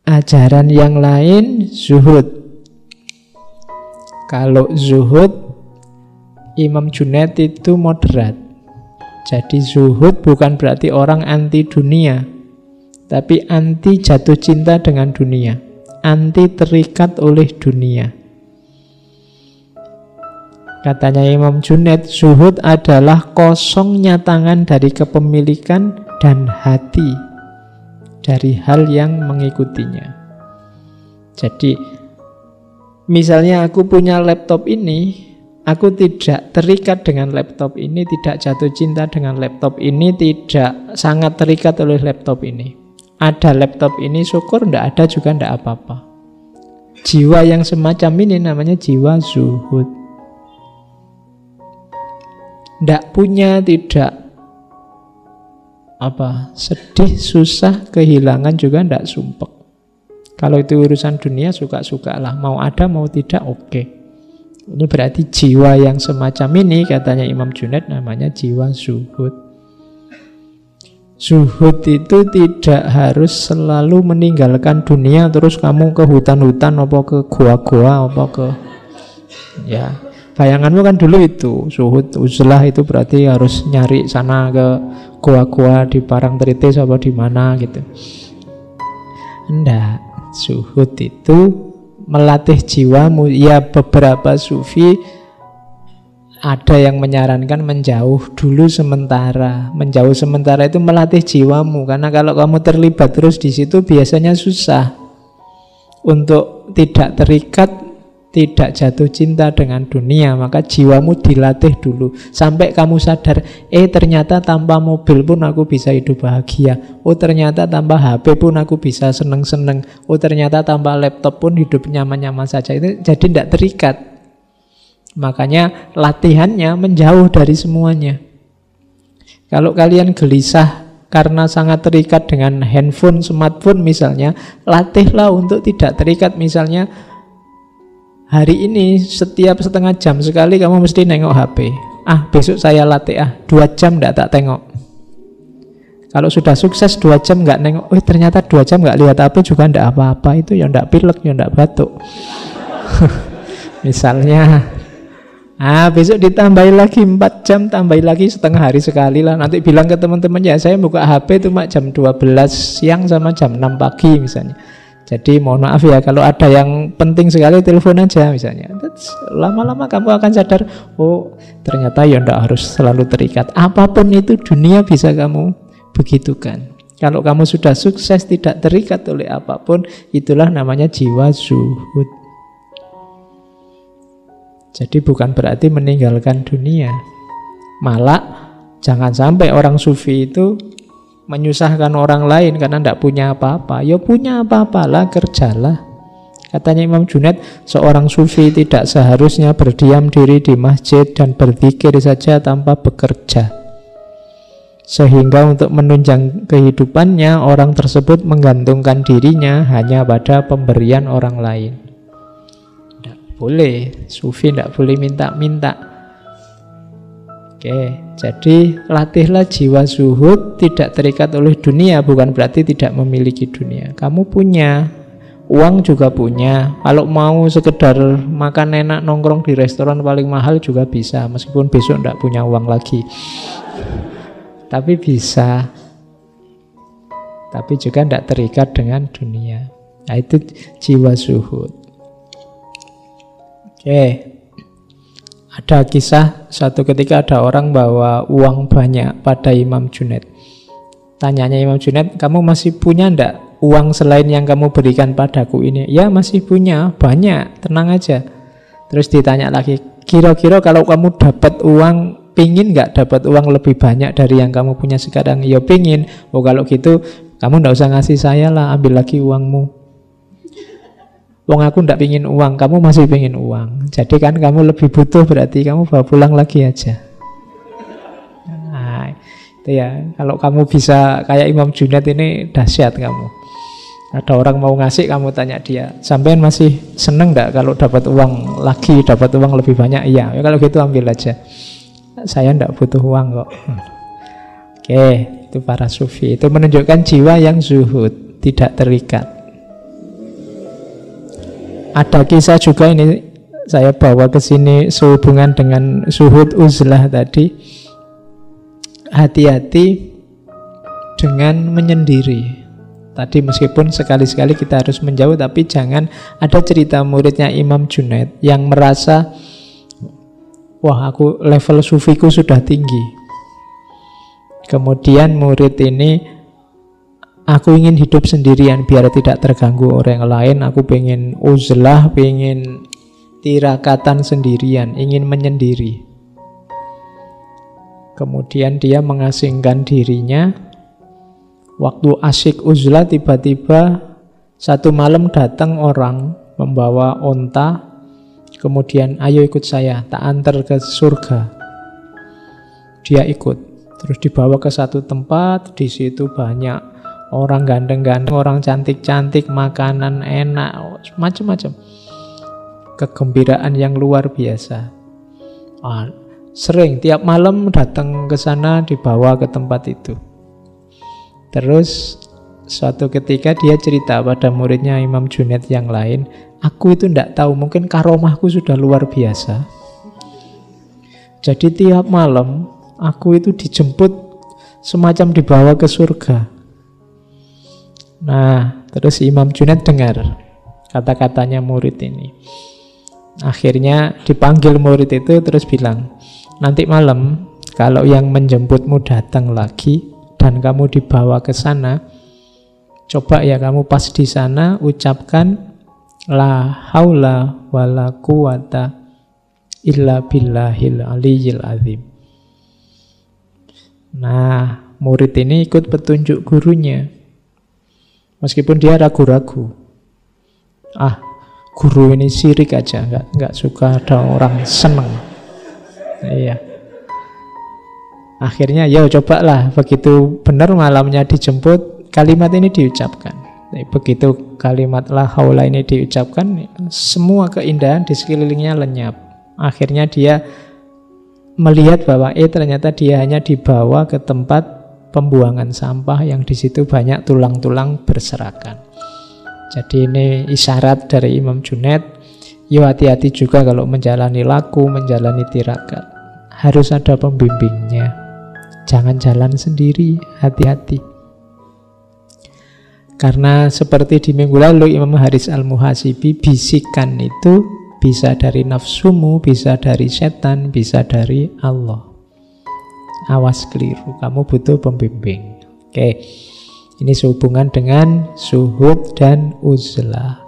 ajaran yang lain zuhud. Kalau zuhud, Imam Junaid itu moderat. Jadi zuhud bukan berarti orang anti dunia, tapi anti jatuh cinta dengan dunia, anti terikat oleh dunia. Katanya Imam Junaid, zuhud adalah kosongnya tangan dari kepemilikan dan hati dari hal yang mengikutinya. Jadi misalnya aku punya laptop ini, aku tidak terikat dengan laptop ini, tidak jatuh cinta dengan laptop ini, tidak sangat terikat oleh laptop ini. Ada laptop ini, syukur, tidak ada juga tidak apa-apa. Jiwa yang semacam ini namanya jiwa zuhud. Tidak punya, tidak sedih, susah, kehilangan juga tidak sumpek. Kalau itu urusan dunia, suka-suka lah. Mau ada, mau tidak, oke. Ini berarti jiwa yang semacam ini, katanya Imam Junaid, namanya jiwa zuhud. Zuhud itu tidak harus selalu meninggalkan dunia, terus kamu ke hutan-hutan, apa ke gua-gua, apa ke... Ya, bayanganmu kan dulu itu, zuhud, uzlah itu berarti harus nyari sana ke gua-gua di Parangtritis apa di mana gitu. Enggak, zuhud itu melatih jiwamu. Ya, beberapa sufi ada yang menyarankan menjauh dulu sementara. Menjauh sementara itu melatih jiwamu, karena kalau kamu terlibat terus di situ biasanya susah untuk tidak terikat, tidak jatuh cinta dengan dunia. Maka jiwamu dilatih dulu sampai kamu sadar, ternyata tanpa mobil pun aku bisa hidup bahagia. Oh, ternyata tanpa HP pun aku bisa seneng-seneng. Oh, ternyata tanpa laptop pun hidup nyaman-nyaman saja. Itu jadi tidak terikat. Makanya latihannya menjauh dari semuanya. Kalau kalian gelisah karena sangat terikat dengan handphone, smartphone misalnya, latihlah untuk tidak terikat. Misalnya hari ini setiap setengah jam sekali kamu mesti nengok HP. Besok saya latih 2 jam tidak tak tengok. Kalau sudah sukses 2 jam nggak nengok, ternyata 2 jam nggak lihat HP juga tidak apa-apa. Itu ya tidak pilek, ya tidak batuk. Misalnya besok ditambahi lagi 4 jam, tambahi lagi setengah hari sekali lah. Nanti bilang ke teman-teman, ya saya buka HP cuma jam 12 siang sama jam 6 pagi misalnya. Jadi mohon maaf ya, kalau ada yang penting sekali telepon aja misalnya. Lama-lama kamu akan sadar, oh ternyata ya tidak harus selalu terikat. Apapun itu dunia bisa kamu begitukan. Kalau kamu sudah sukses tidak terikat oleh apapun, itulah namanya jiwa zuhud. Jadi bukan berarti meninggalkan dunia. Malah jangan sampai orang sufi itu menyusahkan orang lain karena tidak punya apa-apa. Ya punya apa-apalah, kerjalah. Katanya Imam Junaid, seorang sufi tidak seharusnya berdiam diri di masjid dan berzikir saja tanpa bekerja. Sehingga untuk menunjang kehidupannya, orang tersebut menggantungkan dirinya hanya pada pemberian orang lain. Boleh, sufi tidak boleh minta-minta. Oke, jadi latihlah jiwa zuhud, tidak terikat oleh dunia. Bukan berarti tidak memiliki dunia. Kamu punya, uang juga punya. Kalau mau sekedar makan enak, nongkrong di restoran paling mahal juga bisa, meskipun besok tidak punya uang lagi. Tapi bisa. Tapi juga tidak terikat dengan dunia. Nah, itu jiwa zuhud. Ada kisah satu ketika ada orang bawa uang banyak pada Imam Junaid. Tanyanya Imam Junaid, kamu masih punya ndak uang selain yang kamu berikan padaku ini? Ya masih punya, banyak, tenang aja. Terus ditanya lagi, kira-kira kalau kamu dapat uang, pingin nggak dapat uang lebih banyak dari yang kamu punya sekarang? Ya pingin. Oh kalau gitu kamu ndak usah ngasih saya lah, ambil lagi uangmu. Wong aku ndak pingin uang, kamu masih pingin uang. Jadi kan kamu lebih butuh, berarti kamu bawa pulang lagi aja. Nah, itu ya. Kalau kamu bisa kayak Imam Junaid ini dahsyat kamu. Ada orang mau ngasih, kamu tanya dia, sampean masih seneng ndak kalau dapat uang lagi, dapat uang lebih banyak? Iya. Ya kalau gitu ambil aja. Saya ndak butuh uang kok. Oke, itu para sufi. Itu menunjukkan jiwa yang zuhud, tidak terikat. Ada kisah juga ini saya bawa ke sini sehubungan dengan suhud uzlah tadi. Hati-hati dengan menyendiri. Tadi meskipun sekali-sekali kita harus menjauh, tapi jangan ada cerita muridnya Imam Junaid yang merasa, wah aku level sufiku sudah tinggi. Kemudian murid ini, aku ingin hidup sendirian biar tidak terganggu orang lain. Aku pengen uzlah, pengen tirakatan sendirian, ingin menyendiri. Kemudian dia mengasingkan dirinya. Waktu asyik uzlah tiba-tiba satu malam datang orang membawa onta. Kemudian ayo ikut saya, tak antar ke surga. Dia ikut. Terus dibawa ke satu tempat, di situ banyak orang ganteng-ganteng, orang cantik-cantik, makanan enak, macam-macam. Kegembiraan yang luar biasa. Sering tiap malam datang ke sana, dibawa ke tempat itu. Terus suatu ketika dia cerita pada muridnya Imam Junaid yang lain, aku itu tidak tahu, mungkin karomahku sudah luar biasa. Jadi tiap malam aku itu dijemput semacam dibawa ke surga. Nah, terus Imam Junaid dengar kata-katanya murid ini. Akhirnya dipanggil murid itu terus bilang, nanti malam kalau yang menjemputmu datang lagi dan kamu dibawa ke sana, coba ya kamu pas di sana ucapkan la haula wala quwata illa billahil aliyyil azim. Nah, murid ini ikut petunjuk gurunya. Meskipun dia ragu-ragu. Guru ini syirik aja, enggak suka ada orang seneng. Iya. Akhirnya ya cobalah, begitu benar malamnya dijemput, kalimat ini diucapkan. Begitu kalimat la haula ini diucapkan, semua keindahan di sekelilingnya lenyap. Akhirnya dia melihat bahwa ternyata dia hanya dibawa ke tempat pembuangan sampah yang di situ banyak tulang-tulang berserakan. Jadi ini isyarat dari Imam Junaid. Yo hati-hati juga kalau menjalani laku, menjalani tirakat. Harus ada pembimbingnya. Jangan jalan sendiri, hati-hati. Karena seperti di minggu lalu Imam Haris Al-Muhasibi, bisikan itu bisa dari nafsumu, bisa dari setan, bisa dari Allah. Awas keliru, kamu butuh pembimbing. Oke, ini sehubungan dengan suhud dan uzlah.